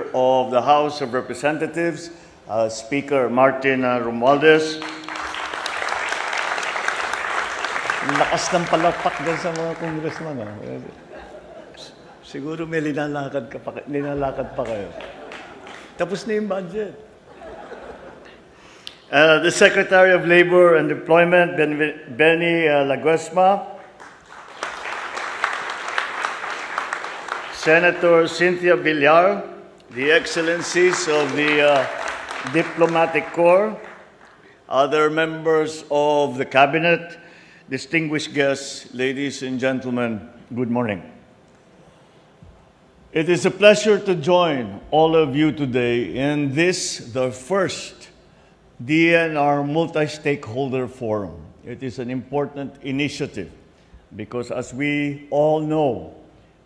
Speaker of the House of Representatives, Speaker Martin Romualdez. Lakas ng palakpak dyan sa mga congressman. Siguro may linalakad pa kayo. Tapos na yung budget. The Secretary of Labor and Employment, Benny Laguesma. Senator Cynthia Villar, the Excellencies of the Diplomatic Corps, other members of the Cabinet, distinguished guests, ladies and gentlemen, good morning. It is a pleasure to join all of you today in this, the first DNR Multi-Stakeholder Forum. It is an important initiative because, as we all know,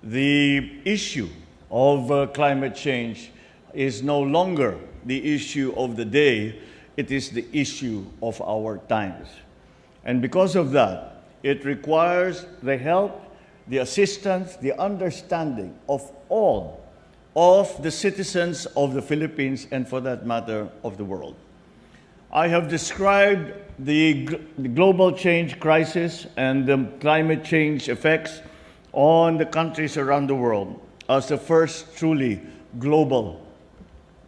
the issue of climate change is no longer the issue of the day, it is the issue of our times. And because of that, it requires the help, the assistance, the understanding of all of the citizens of the Philippines and, for that matter, of the world. I have described the global change crisis and the climate change effects on the countries around the world as the first truly global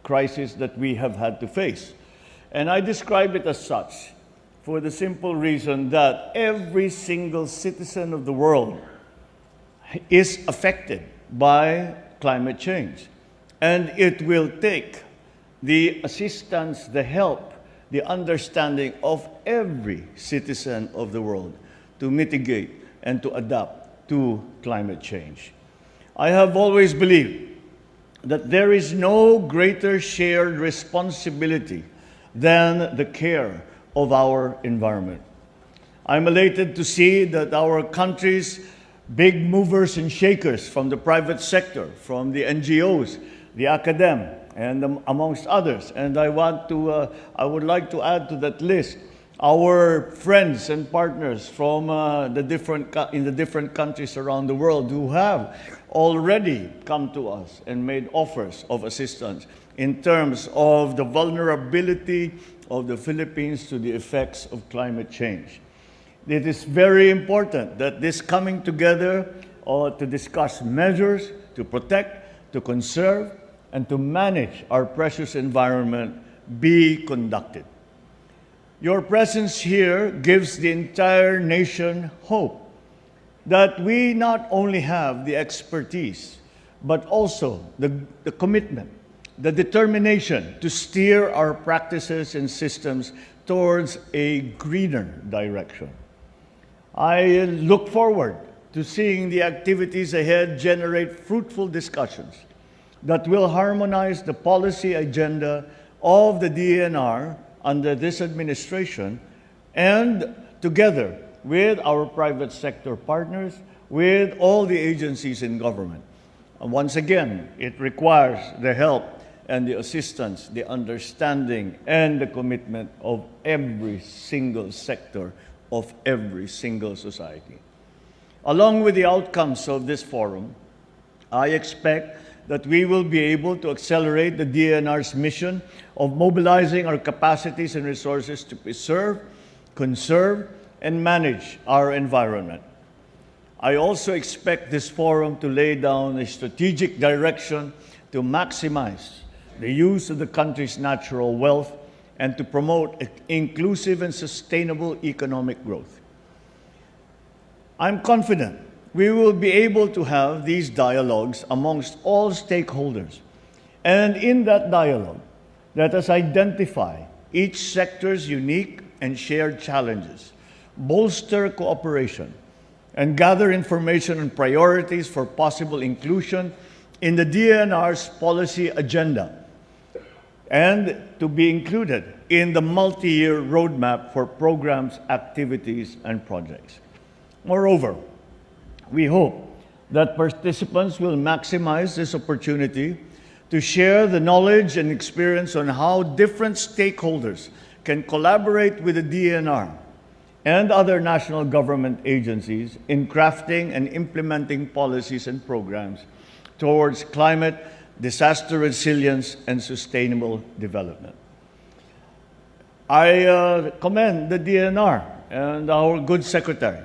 crisis that we have had to face. And I describe it as such for the simple reason that every single citizen of the world is affected by climate change. And it will take the assistance, the help, the understanding of every citizen of the world to mitigate and to adapt to climate change. I have always believed that there is no greater shared responsibility than the care of our environment. I'm elated to see that our country's big movers and shakers from the private sector, from the NGOs, the academe, and amongst others, and I would like to add to that list our friends and partners from in the different countries around the world who have already come to us and made offers of assistance in terms of the vulnerability of the Philippines to the effects of climate change. It is very important that this coming together to discuss measures to protect, to conserve, and to manage our precious environment be conducted. Your presence here gives the entire nation hope that we not only have the expertise, but also the commitment, the determination to steer our practices and systems towards a greener direction. I look forward to seeing the activities ahead generate fruitful discussions that will harmonize the policy agenda of the DNR under this administration and together with our private sector partners, with all the agencies in government. And once again, it requires the help and the assistance, the understanding and the commitment of every single sector of every single society. Along with the outcomes of this forum, I expect that we will be able to accelerate the DNR's mission of mobilizing our capacities and resources to preserve, conserve, and manage our environment. I also expect this forum to lay down a strategic direction to maximize the use of the country's natural wealth and to promote inclusive and sustainable economic growth. I'm confident we will be able to have these dialogues amongst all stakeholders. And in that dialogue, let us identify each sector's unique and shared challenges, bolster cooperation, and gather information on priorities for possible inclusion in the DNR's policy agenda and to be included in the multi-year roadmap for programs, activities, and projects. Moreover, we hope that participants will maximize this opportunity to share the knowledge and experience on how different stakeholders can collaborate with the DNR and other national government agencies in crafting and implementing policies and programs towards climate disaster resilience, and sustainable development. I commend the DNR and our good secretary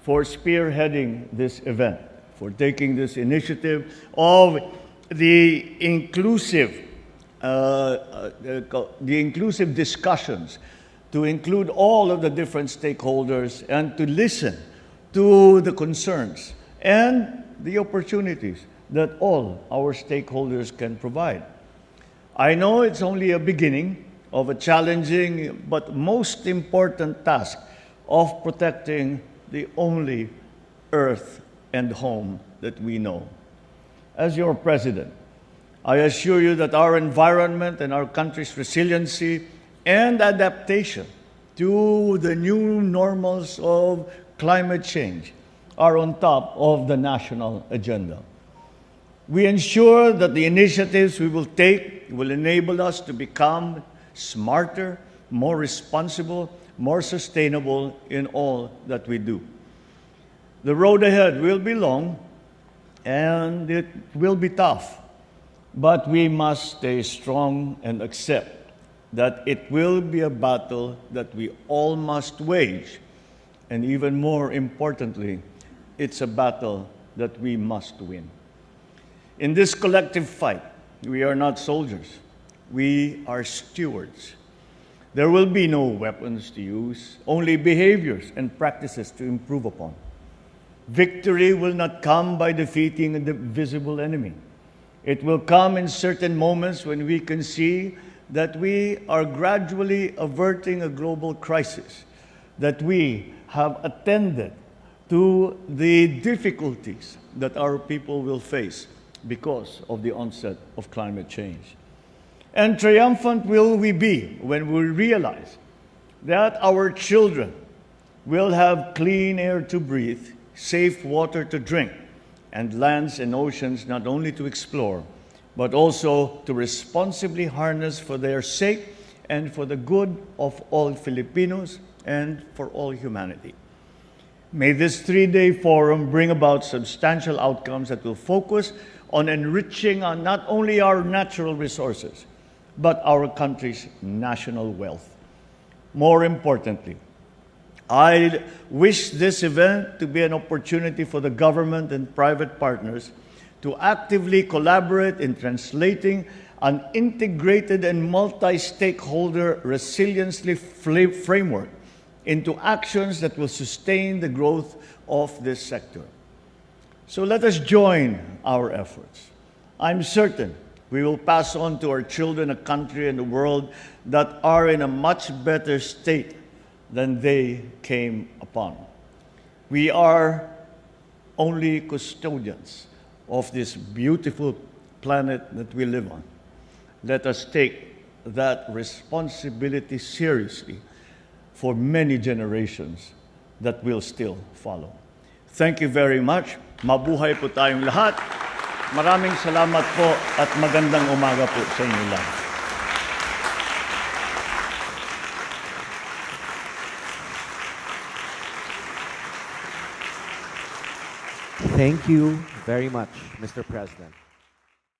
for spearheading this event, for taking this initiative of the inclusive discussions to include all of the different stakeholders and to listen to the concerns and the opportunities that all our stakeholders can provide. I know it's only a beginning of a challenging but most important task of protecting the only earth and home that we know. As your president, I assure you that our environment and our country's resiliency and adaptation to the new normals of climate change are on top of the national agenda. We ensure that the initiatives we will take will enable us to become smarter, more responsible, more sustainable in all that we do. The road ahead will be long and it will be tough, but we must stay strong and accept that it will be a battle that we all must wage, and even more importantly, it's a battle that we must win. In this collective fight, we are not soldiers. We are stewards. There will be no weapons to use, only behaviors and practices to improve upon. Victory will not come by defeating the visible enemy. It will come in certain moments when we can see that we are gradually averting a global crisis, that we have attended to the difficulties that our people will face because of the onset of climate change. And triumphant will we be when we realize that our children will have clean air to breathe, safe water to drink, and lands and oceans not only to explore, but also to responsibly harness for their sake and for the good of all Filipinos and for all humanity. May this three-day forum bring about substantial outcomes that will focus on enriching not only our natural resources, but our country's national wealth. More importantly, I wish this event to be an opportunity for the government and private partners to actively collaborate in translating an integrated and multi-stakeholder resiliency framework into actions that will sustain the growth of this sector. So let us join our efforts. I'm certain we will pass on to our children a country and a world that are in a much better state than they came upon. We are only custodians of this beautiful planet that we live on. Let us take that responsibility seriously for many generations that will still follow. Thank you very much. Mabuhay po tayong lahat. Maraming salamat po at magandang umaga po sa inyo lahat. Thank you very much, Mr. President.